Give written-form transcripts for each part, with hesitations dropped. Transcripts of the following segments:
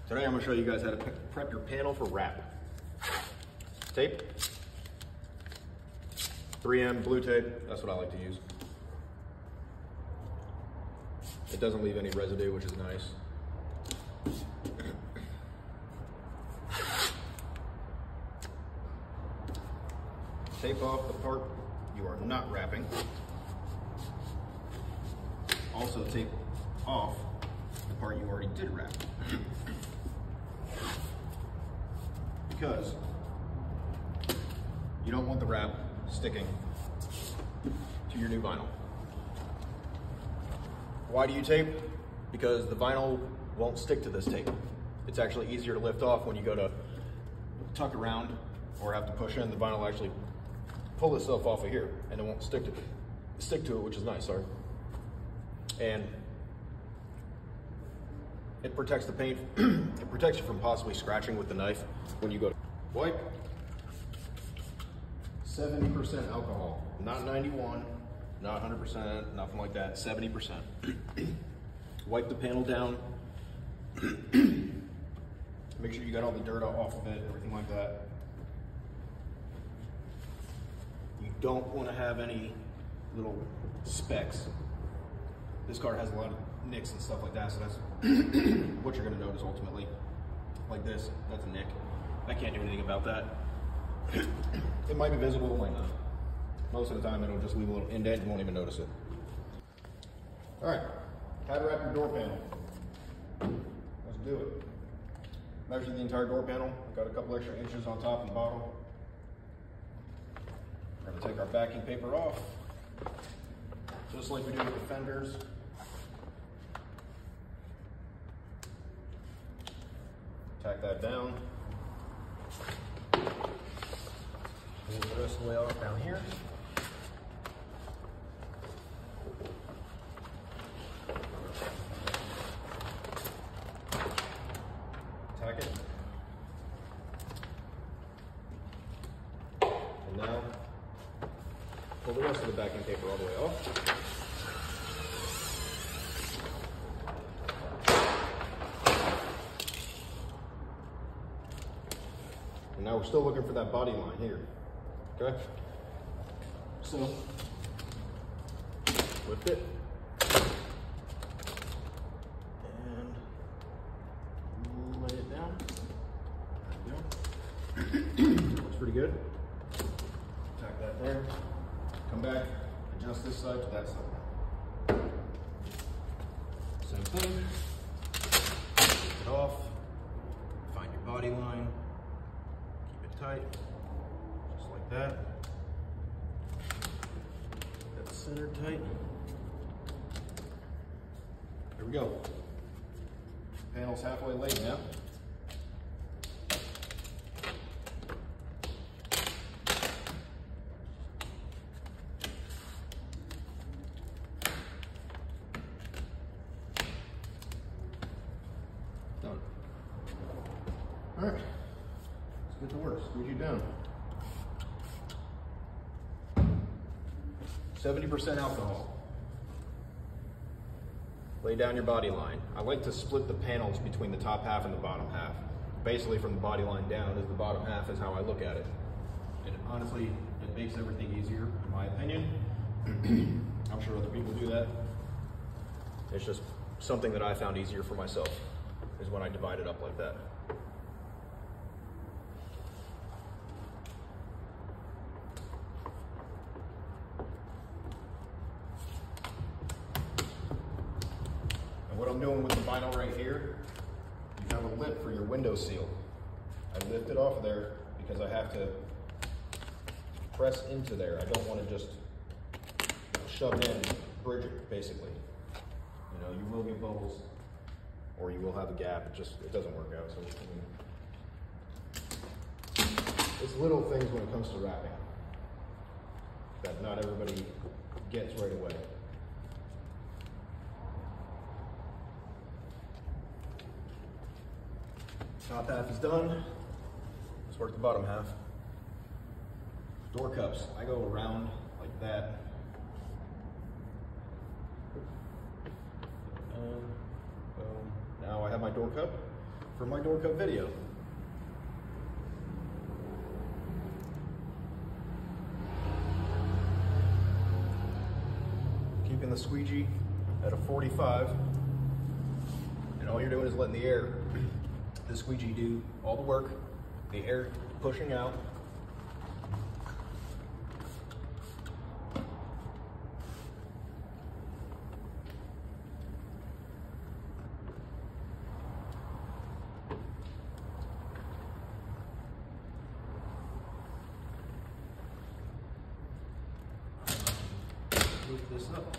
Today I'm going to show you guys how to prep your panel for wrap. Tape, 3M blue tape, that's what I like to use. It doesn't leave any residue, which is nice. Tape off the part you are not wrapping. Also tape off the part you already did wrap. Because you don't want the wrap sticking to your new vinyl. Why do you tape? Because the vinyl won't stick to this tape. It's actually easier to lift off when you go to tuck around or have to push in. The vinyl will actually pull itself off of here and it won't stick to it, which is nice, sorry. And it protects the paint. It protects you from possibly scratching with the knife when you go to wipe. 70% alcohol, not 91, not 100%, nothing like that, 70%. Wipe the panel down. Make sure you got all the dirt off of it, everything like that. You don't want to have any little specks. This car has a lot of nicks and stuff like that, so that's what you're going to notice ultimately. Like this, that's a nick. I can't do anything about that. It might be visible, it might not. Most of the time it'll just leave a little indent, you won't even notice it. Alright, how to wrap your door panel. Let's do it. Measure the entire door panel. I've got a couple extra inches on top and bottom. We're going to take our backing paper off, just like we do with the fenders. Tack that down. Move the rest of the way off down here. Tack it. And now, pull the rest of the backing paper all the way off. And now we're still looking for that body line here, okay? So, lift it, and lay it down. There we go. Looks pretty good. Tack that there. Come back, adjust this side to that side. Same thing. Lift it off, find your body line. Tight, just like that. Get the center tight. There we go. Panel's halfway laid now. Done. All right. Get to work, squeeze you down. 70% alcohol. Lay down your body line. I like to split the panels between the top half and the bottom half. Basically from the body line down is the bottom half is how I look at it. And honestly, it makes everything easier in my opinion. I'm sure other people do that. It's just something that I found easier for myself is when I divide it up like that. What I'm doing with the vinyl right here, you have a lip for your window seal. I lift it off there because I have to press into there. I don't want to just shove it in, bridge it, basically. You know, you will get bubbles or you will have a gap. It doesn't work out. So it's little things when it comes to wrapping that not everybody gets right away. Top half is done. Let's work the bottom half. Door cups, I go around like that. Now I have my door cup. for my door cut video. Keeping the squeegee at a 45, and all you're doing is letting the squeegee do all the work, the air pushing out. Move this up.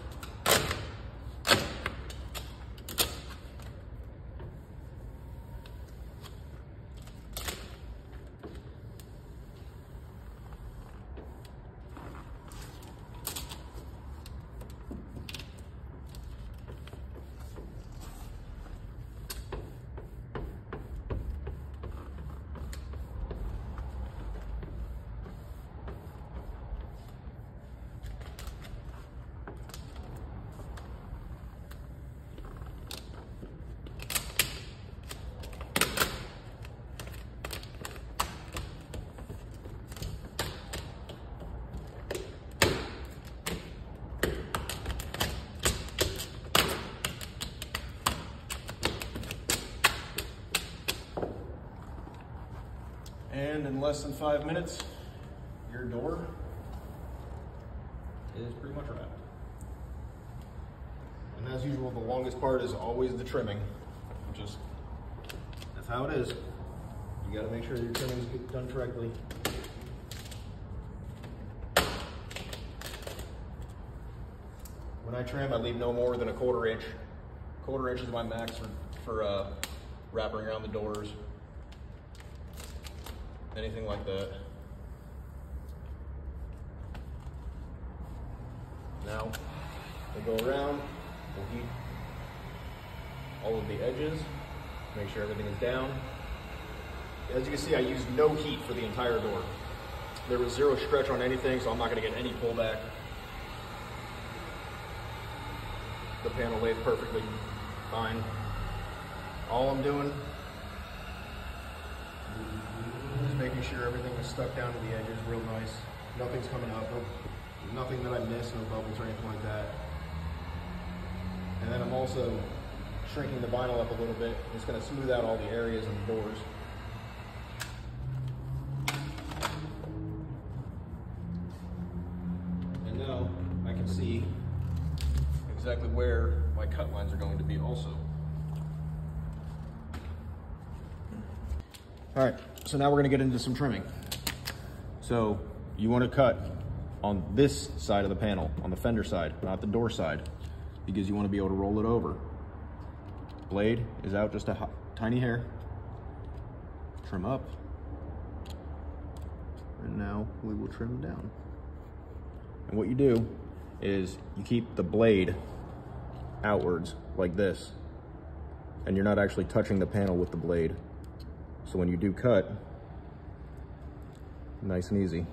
And in less than 5 minutes, your door is pretty much wrapped. And as usual, the longest part is always the trimming. That's how it is. You gotta make sure your trimming is done correctly. When I trim, I leave no more than a 1/4 inch. 1/4 inch is my max for wrapping around the doors. Anything like that. Now, we'll go around, we'll heat all of the edges, make sure everything is down. As you can see, I used no heat for the entire door. There was zero stretch on anything, so I'm not gonna get any pullback. The panel lays perfectly fine. All I'm doing is making sure everything is stuck down to the edges real nice. Nothing's coming up, nothing that I missed, no bubbles or anything like that. And then I'm also shrinking the vinyl up a little bit. It's going to smooth out all the areas in the doors. And now I can see exactly where my cut lines are going to be also. All right, so now we're gonna get into some trimming. So you wanna cut on this side of the panel, on the fender side, not the door side, because you wanna be able to roll it over. Blade is out just a tiny hair. Trim up. And now we will trim down. And what you do is you keep the blade outwards like this, and you're not actually touching the panel with the blade. So when you do cut, nice and easy.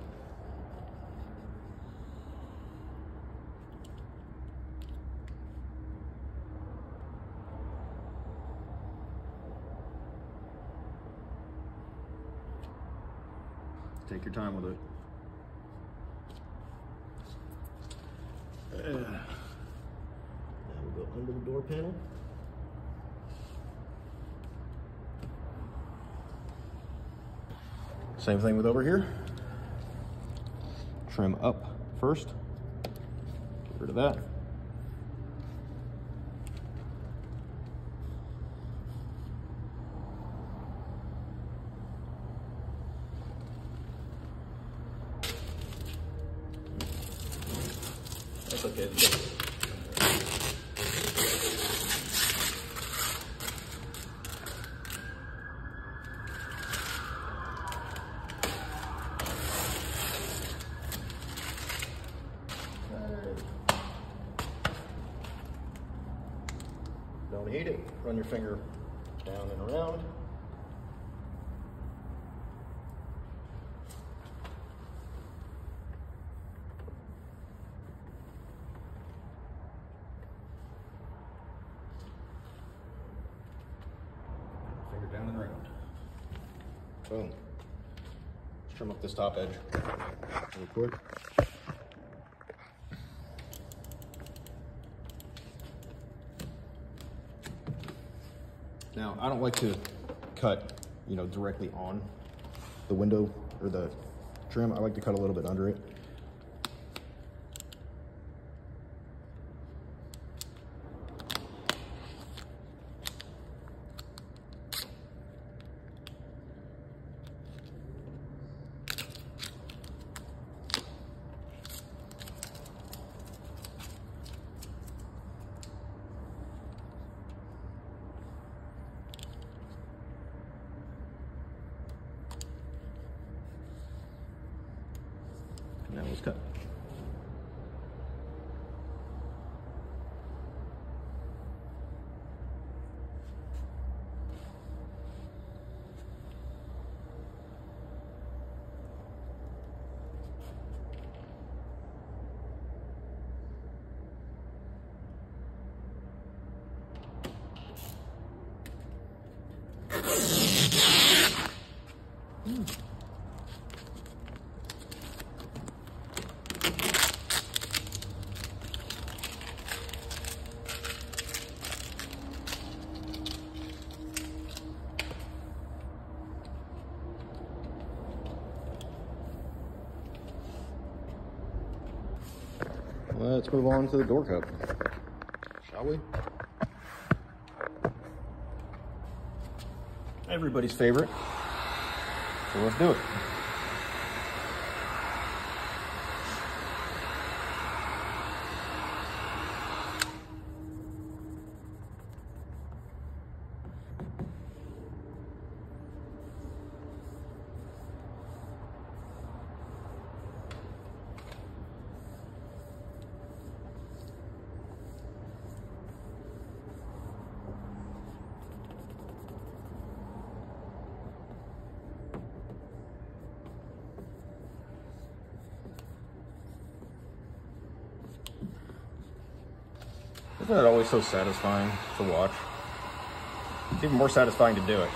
Take your time with it. Now we'll go under the door panel. Same thing with over here. Trim up first. Get rid of that. That's okay. Don't heat it. Run your finger down and around. Finger on the ground. Boom. Let's trim up this top edge real quick. Now, I don't like to cut, you know, directly on the window or the trim. I like to cut a little bit under it. Now let's cut. Let's move on to the door cup, shall we? Everybody's favorite. So let's do it. Isn't it always so satisfying to watch? It's even more satisfying to do it.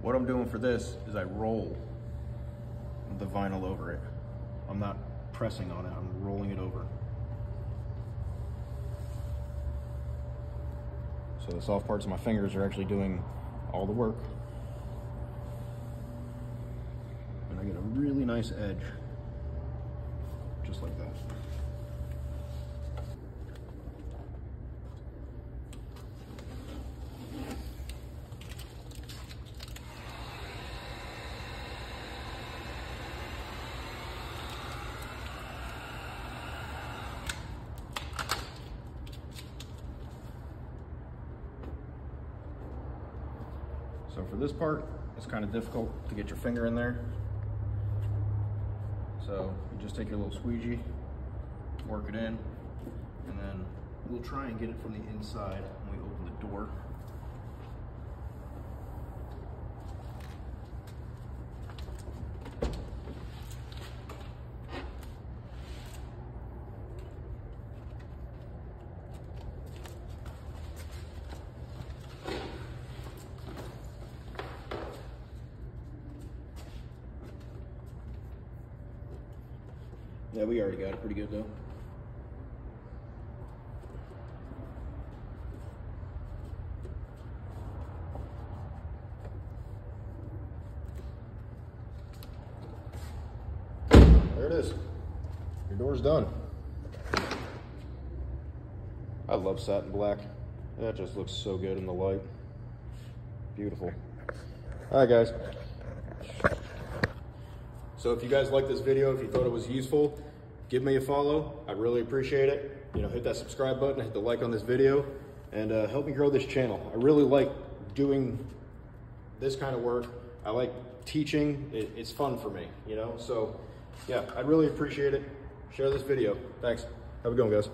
What I'm doing for this is I roll the vinyl over it. I'm not pressing on it, I'm rolling it over. So the soft parts of my fingers are actually doing all the work. And I get a really nice edge, just like that. for this part, it's kind of difficult to get your finger in there. So you just take your little squeegee, work it in, and then we'll try and get it from the inside when we open the door. Yeah, we already got it pretty good though. There it is. Your door's done. I love satin black. That just looks so good in the light. Beautiful. All right, guys. So if you guys liked this video, if you thought it was useful, give me a follow. I really appreciate it. You know, hit that subscribe button, hit the like on this video, and help me grow this channel. I really like doing this kind of work. I like teaching. It's fun for me, you know? So yeah, I'd really appreciate it. Share this video. Thanks. Have a good one, guys.